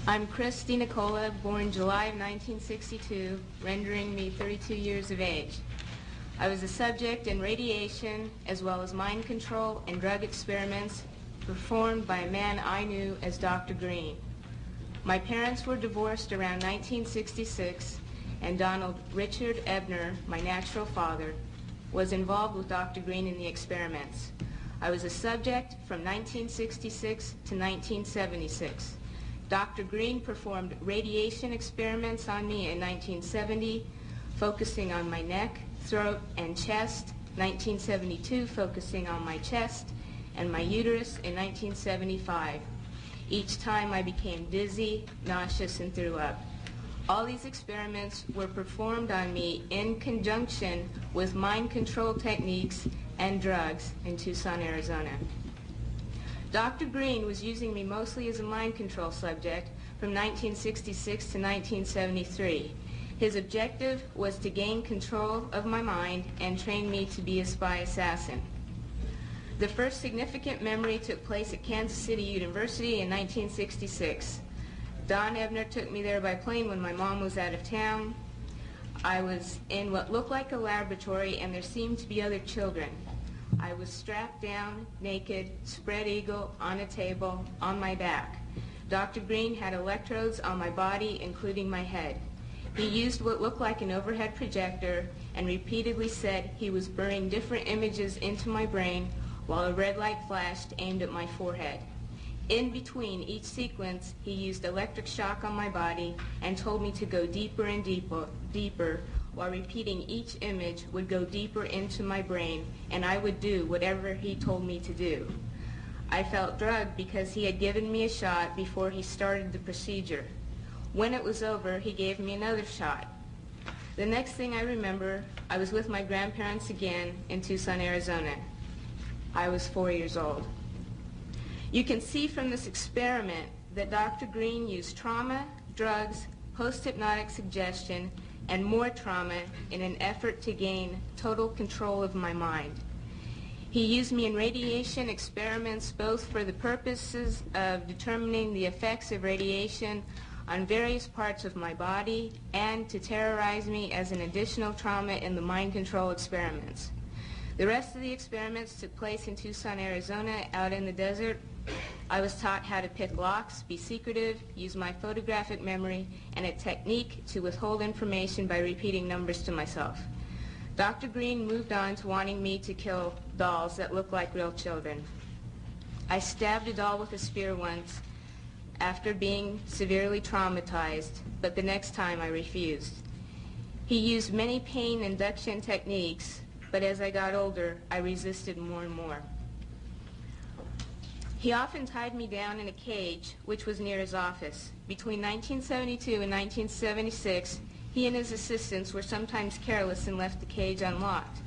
I'm Christy Nicola, born July of 1962, rendering me 32 years of age. I was a subject in radiation as well as mind control and drug experiments performed by a man I knew as Dr. Green. My parents were divorced around 1966, and Donald Richard Ebner, my natural father, was involved with Dr. Green in the experiments. I was a subject from 1966 to 1976. Dr. Green performed radiation experiments on me in 1970, focusing on my neck, throat, and chest, 1972 focusing on my chest and my uterus in 1975. Each time I became dizzy, nauseous, and threw up. All these experiments were performed on me in conjunction with mind control techniques and drugs in Tucson, Arizona. Dr. Green was using me mostly as a mind control subject from 1966 to 1973. His objective was to gain control of my mind and train me to be a spy assassin. The first significant memory took place at Kansas City University in 1966. Don Ebner took me there by plane when my mom was out of town. I was in what looked like a laboratory, and there seemed to be other children. I was strapped down, naked, spread eagle, on a table, on my back. Dr. Green had electrodes on my body, including my head. He used what looked like an overhead projector and repeatedly said he was burning different images into my brain while a red light flashed aimed at my forehead. In between each sequence, he used electric shock on my body and told me to go deeper and deeper, while repeating each image would go deeper into my brain, and I would do whatever he told me to do. I felt drugged because he had given me a shot before he started the procedure. When it was over, he gave me another shot. The next thing I remember, I was with my grandparents again in Tucson, Arizona. I was 4 years old. You can see from this experiment that Dr. Green used trauma, drugs, post-hypnotic suggestion, and more trauma in an effort to gain total control of my mind. He used me in radiation experiments both for the purposes of determining the effects of radiation on various parts of my body and to terrorize me as an additional trauma in the mind control experiments. The rest of the experiments took place in Tucson, Arizona, out in the desert. I was taught how to pick locks, be secretive, use my photographic memory, and a technique to withhold information by repeating numbers to myself. Dr. Green moved on to wanting me to kill dolls that looked like real children. I stabbed a doll with a spear once after being severely traumatized, but the next time I refused. He used many pain induction techniques, but as I got older, I resisted more and more. He often tied me down in a cage, which was near his office. Between 1972 and 1976, he and his assistants were sometimes careless and left the cage unlocked.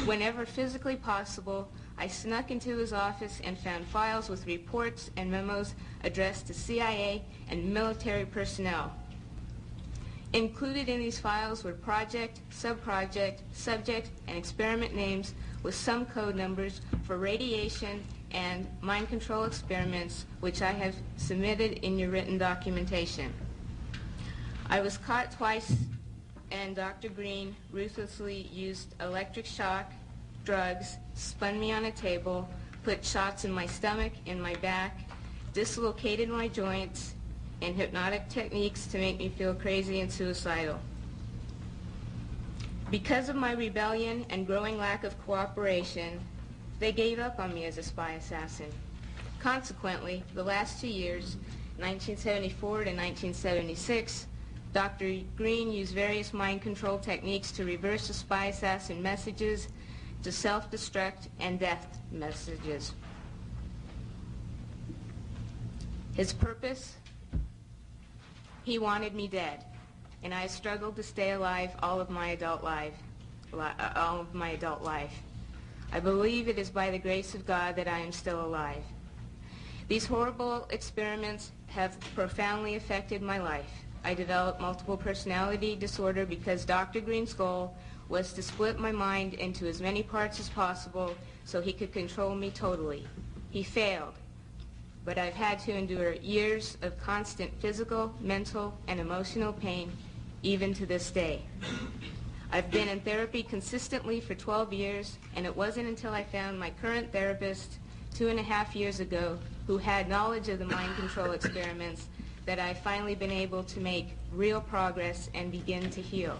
Whenever physically possible, I snuck into his office and found files with reports and memos addressed to CIA and military personnel. Included in these files were project, subproject, subject, and experiment names with some code numbers for radiation and mind control experiments, which I have submitted in your written documentation. I was caught twice, and Dr. Green ruthlessly used electric shock, drugs, spun me on a table, put shots in my stomach, in my back, dislocated my joints, and hypnotic techniques to make me feel crazy and suicidal. Because of my rebellion and growing lack of cooperation, they gave up on me as a spy assassin. Consequently, the last 2 years, 1974 to 1976, Dr. Green used various mind control techniques to reverse the spy assassin messages to self-destruct and death messages. His purpose? He wanted me dead, and I struggled to stay alive all of my adult life. I believe it is by the grace of God that I am still alive. These horrible experiments have profoundly affected my life. I developed multiple personality disorder because Dr. Green's goal was to split my mind into as many parts as possible so he could control me totally. He failed, but I've had to endure years of constant physical, mental, and emotional pain, even to this day. I've been in therapy consistently for 12 years, and it wasn't until I found my current therapist 2.5 years ago, who had knowledge of the mind control experiments, that I've finally been able to make real progress and begin to heal.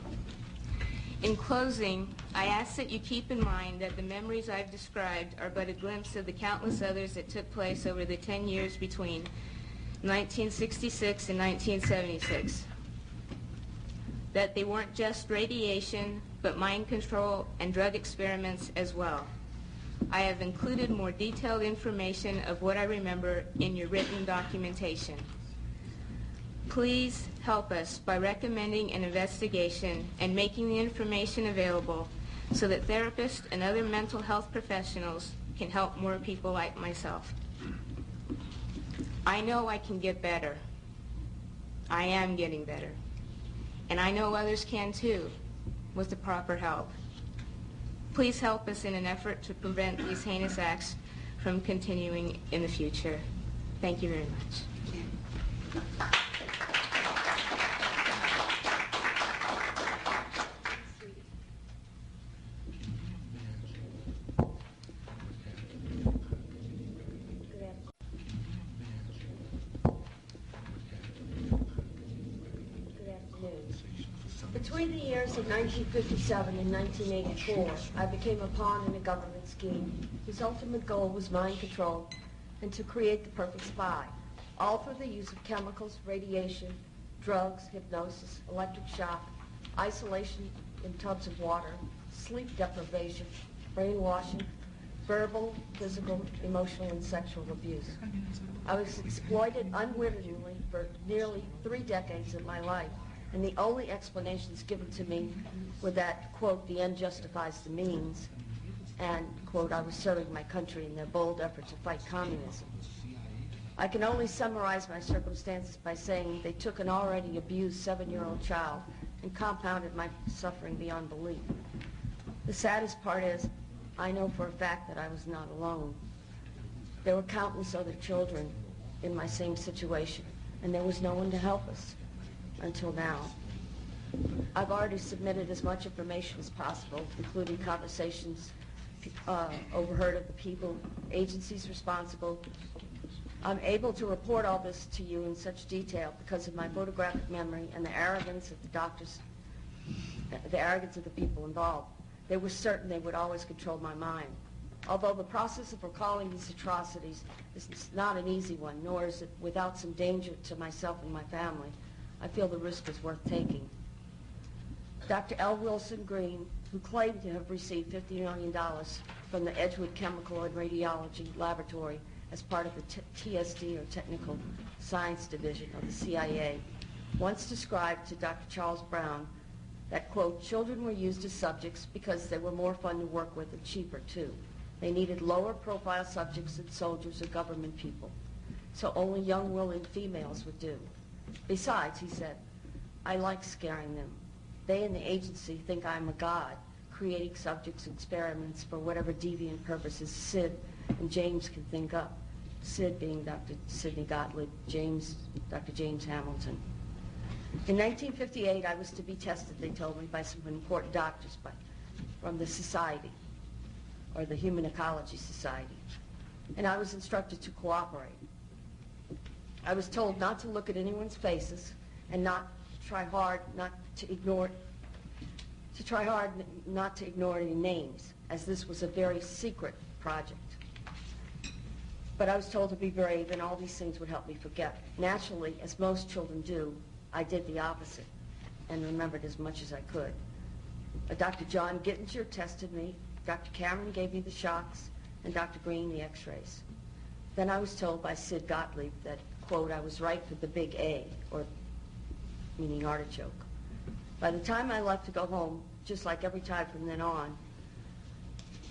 In closing, I ask that you keep in mind that the memories I've described are but a glimpse of the countless others that took place over the 10 years between 1966 and 1976. That they weren't just radiation, but mind control and drug experiments as well. I have included more detailed information of what I remember in your written documentation. Please help us by recommending an investigation and making the information available so that therapists and other mental health professionals can help more people like myself. I know I can get better. I am getting better. And I know others can too, with the proper help. Please help us in an effort to prevent these heinous acts from continuing in the future. Thank you very much. Between the years of 1957 and 1984, I became a pawn in a government scheme whose ultimate goal was mind control and to create the perfect spy, all through the use of chemicals, radiation, drugs, hypnosis, electric shock, isolation in tubs of water, sleep deprivation, brainwashing, verbal, physical, emotional, and sexual abuse. I was exploited unwittingly for nearly 3 decades of my life. And the only explanations given to me were that, quote, the end justifies the means, and, quote, I was serving my country in their bold effort to fight communism. I can only summarize my circumstances by saying they took an already abused 7-year-old child and compounded my suffering beyond belief. The saddest part is, I know for a fact that I was not alone. There were countless other children in my same situation, and there was no one to help us. Until now. I've already submitted as much information as possible, including conversations overheard of the people, agencies responsible. I'm able to report all this to you in such detail because of my photographic memory and the arrogance of the doctors, the arrogance of the people involved. They were certain they would always control my mind. Although the process of recalling these atrocities is not an easy one, nor is it without some danger to myself and my family, I feel the risk is worth taking. Dr. L. Wilson Green, who claimed to have received $50 million from the Edgewood Chemical and Radiology Laboratory as part of the TSD, or Technical Science Division of the CIA, once described to Dr. Charles Brown that, quote, children were used as subjects because they were more fun to work with and cheaper, too. They needed lower profile subjects than soldiers or government people, so only young, willing females would do. Besides, he said, I like scaring them. They in the agency think I'm a god, creating subjects and experiments for whatever deviant purposes Sid and James can think up. Sid being Dr. Sidney Gottlieb, James, Dr. James Hamilton. In 1958, I was to be tested, they told me, by some important doctors from the society, or the Human Ecology Society. And I was instructed to cooperate. I was told not to look at anyone's faces and not to try hard not to ignore any names, as this was a very secret project. But I was told to be brave, and all these things would help me forget. Naturally, as most children do, I did the opposite and remembered as much as I could. Dr. John Gittinger tested me, Dr. Cameron gave me the shocks, and Dr. Green the x-rays. Then I was told by Sid Gottlieb that, quote, I was right for the big A, or meaning artichoke. By the time I left to go home, just like every time from then on,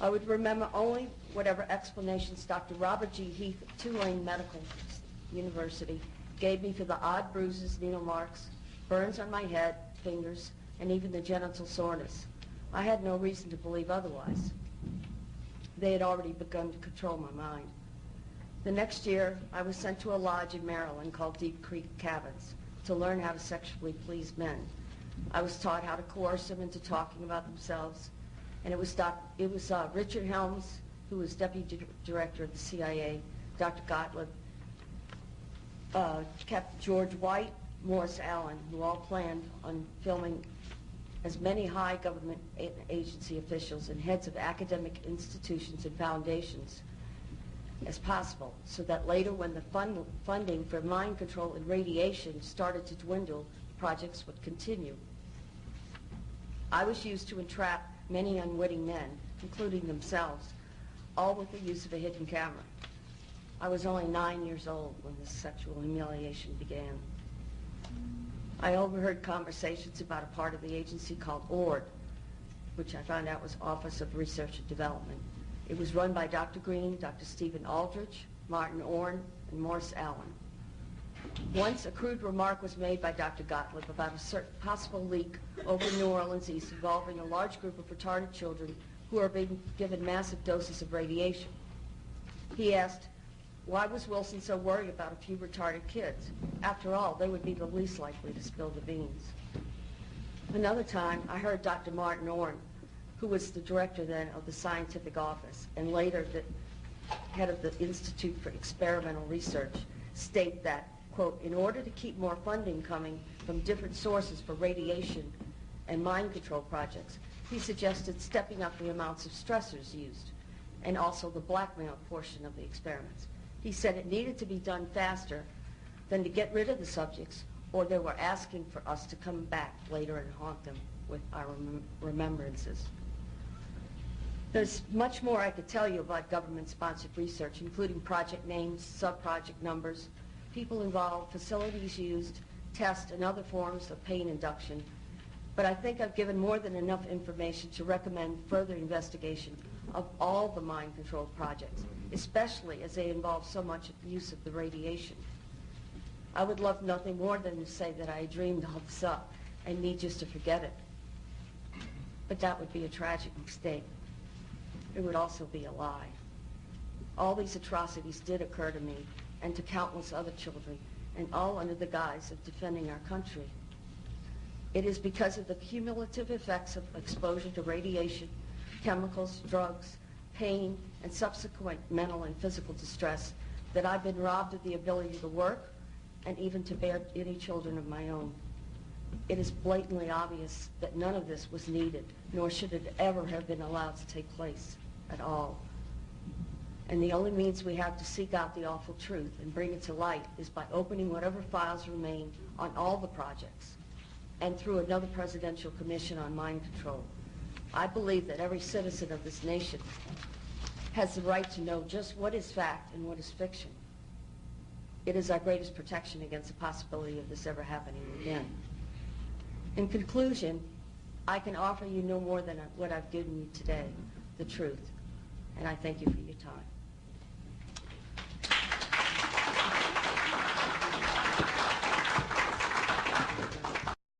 I would remember only whatever explanations Dr. Robert G. Heath of Tulane Medical University gave me for the odd bruises, needle marks, burns on my head, fingers, and even the genital soreness. I had no reason to believe otherwise. They had already begun to control my mind. The next year, I was sent to a lodge in Maryland called Deep Creek Cabins to learn how to sexually please men. I was taught how to coerce them into talking about themselves, and it was Richard Helms, who was deputy director of the CIA, Dr. Gottlieb, Captain George White, Morris Allen, who all planned on filming as many high government agency officials and heads of academic institutions and foundations as possible, so that later when the funding for mind control and radiation started to dwindle, projects would continue. I was used to entrap many unwitting men, including themselves, all with the use of a hidden camera. I was only 9 years old when this sexual humiliation began. I overheard conversations about a part of the agency called ORD, which I found out was Office of Research and Development. It was run by Dr. Green, Dr. Stephen Aldrich, Martin Orne, and Morris Allen. Once a crude remark was made by Dr. Gottlieb about a certain possible leak over New Orleans East involving a large group of retarded children who are being given massive doses of radiation. He asked, why was Wilson so worried about a few retarded kids? After all, they would be the least likely to spill the beans. Another time, I heard Dr. Martin Orne, who was the director then of the scientific office and later the head of the Institute for Experimental Research, state that, quote, in order to keep more funding coming from different sources for radiation and mind control projects, he suggested stepping up the amounts of stressors used and also the blackmail portion of the experiments. He said it needed to be done faster than to get rid of the subjects, or they were asking for us to come back later and haunt them with our remembrances. There's much more I could tell you about government-sponsored research, including project names, sub-project numbers, people involved, facilities used, tests, and other forms of pain induction. But I think I've given more than enough information to recommend further investigation of all the mind control projects, especially as they involve so much use of the radiation. I would love nothing more than to say that I dreamed all this up and need just to forget it. But that would be a tragic mistake. It would also be a lie. All these atrocities did occur to me and to countless other children, and all under the guise of defending our country. It is because of the cumulative effects of exposure to radiation, chemicals, drugs, pain, and subsequent mental and physical distress that I've been robbed of the ability to work and even to bear any children of my own. It is blatantly obvious that none of this was needed, nor should it ever have been allowed to take place at all. And the only means we have to seek out the awful truth and bring it to light is by opening whatever files remain on all the projects and through another presidential commission on mind control. I believe that every citizen of this nation has the right to know just what is fact and what is fiction. It is our greatest protection against the possibility of this ever happening again. In conclusion, I can offer you no more than what I've given you today, the truth. And I thank you for your time.